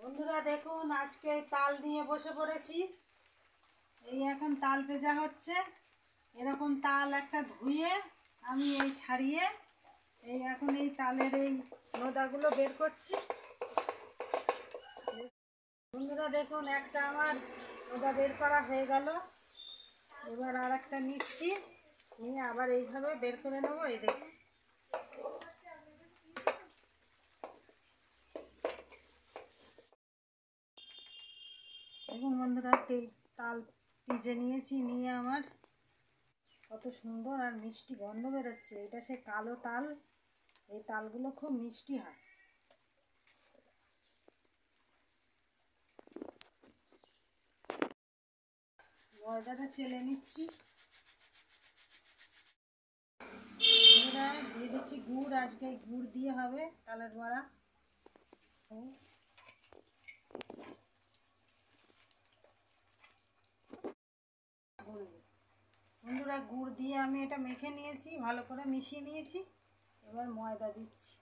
বন্ধুরা দেখুন, আজকে তাল নিয়ে বসে পড়েছি। এই এখন তাল ভেজা হচ্ছে। এরকম তাল একটা ধুয়ে আমি এই ছাড়িয়ে এই এখন এই তালের এই নোদাগুলো বের করছি। বন্ধুরা দেখুন, একটা আমার নোদা বের করা হয়ে গেল। এবার আর একটা নিচ্ছি, নিয়ে আবার এইভাবে বের করে নেবো। এই দেখুন, দেখুন বন্ধুরা, তাল ভিজে নিয়েছি, নিয়ে আমার কত সুন্দর আর মিষ্টি গন্ধ বেরোচ্ছে। এটা সে কালো তাল। এই তালগুলো খুব মিষ্টি হয়। ময়দাটা চেলে নিচ্ছি। বন্ধুরা দিয়ে দিচ্ছি গুড়। আজকে গুড় দিয়ে হবে তালের বড়া। বন্ধুরা গুড় দিয়ে আমি এটা মেখে নিয়েছি, ভালো করে মিশিয়ে নিয়েছি। এবার ময়দা দিচ্ছি।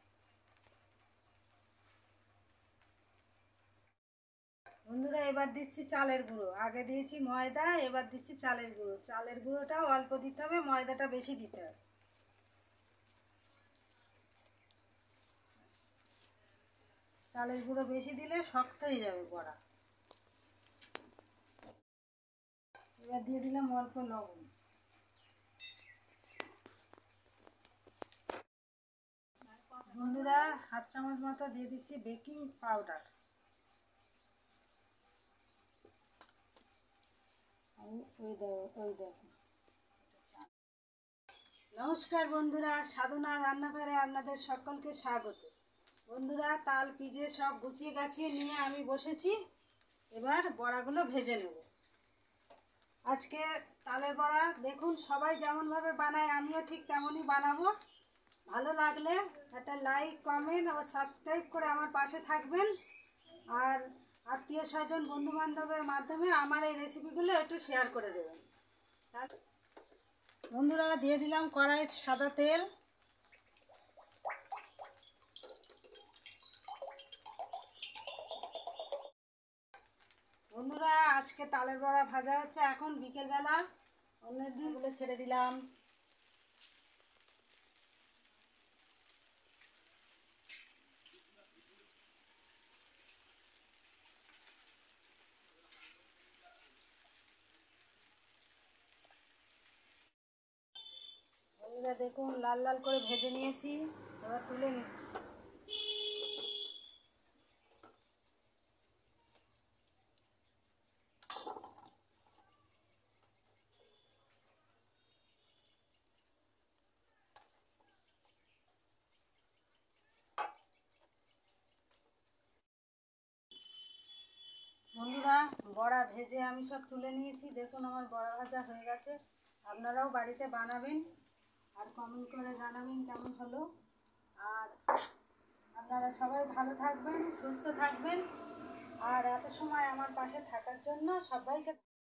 বন্ধুরা এবার দিচ্ছি চালের গুঁড়ো। আগে দিয়েছি ময়দা, এবার দিচ্ছি চালের গুঁড়ো। চালের গুঁড়োটাও অল্প দিতে হবে, ময়দাটা বেশি দিতে হবে। চালের গুঁড়ো বেশি দিলে শক্ত হয়ে যাবে বড়া। এবার দিয়ে দিলাম অল্প লবণ। বন্ধুরা হাফ চামচ মতো দিয়ে দিচ্ছি বেকিং পাউডার। ওই দেখো। নমস্কার বন্ধুরা, সাধনা রান্নাঘরে আপনাদের সকলকে স্বাগত। বন্ধুরা তাল পিজে সব গুছিয়ে গাছিয়ে নিয়ে আমি বসেছি। এবার বড়াগুলো ভেজে নেব। আজকে তালের বড়া দেখুন, সবাই যেমনভাবে বানায় আমিও ঠিক তেমনই বানাবো। ভালো লাগলে একটা লাইক, কমেন্ট ও সাবস্ক্রাইব করে আমার পাশে থাকবেন। আর আত্মীয় স্বজন, বন্ধুবান্ধবের মাধ্যমে আমার এই রেসিপিগুলো একটু শেয়ার করে দেবেন। বন্ধুরা দিয়ে দিলাম কড়াইয়ে সাদা তেল। বন্ধুরা আজকে তালের বড়া ভাজা হচ্ছে এখন বিকেলবেলা। অন্যের দিনগুলো ছেড়ে দিলাম। বন্ধুরা দেখুন, লাল লাল করে ভেজে নিয়েছি। এবার তুলে নিচ্ছি। বন্ধুরা বড়া ভেজে আমি সব তুলে নিয়েছি। দেখুন আমার বড়া ভাজা হয়ে গেছে। আপনারাও বাড়িতে বানাবেন আর কমেন্ট করে জানাবেন কেমন হলো। আর আপনারা সবাই ভালো থাকবেন, সুস্থ থাকবেন। আর এত সময় আমার পাশে থাকার জন্য সবাইকে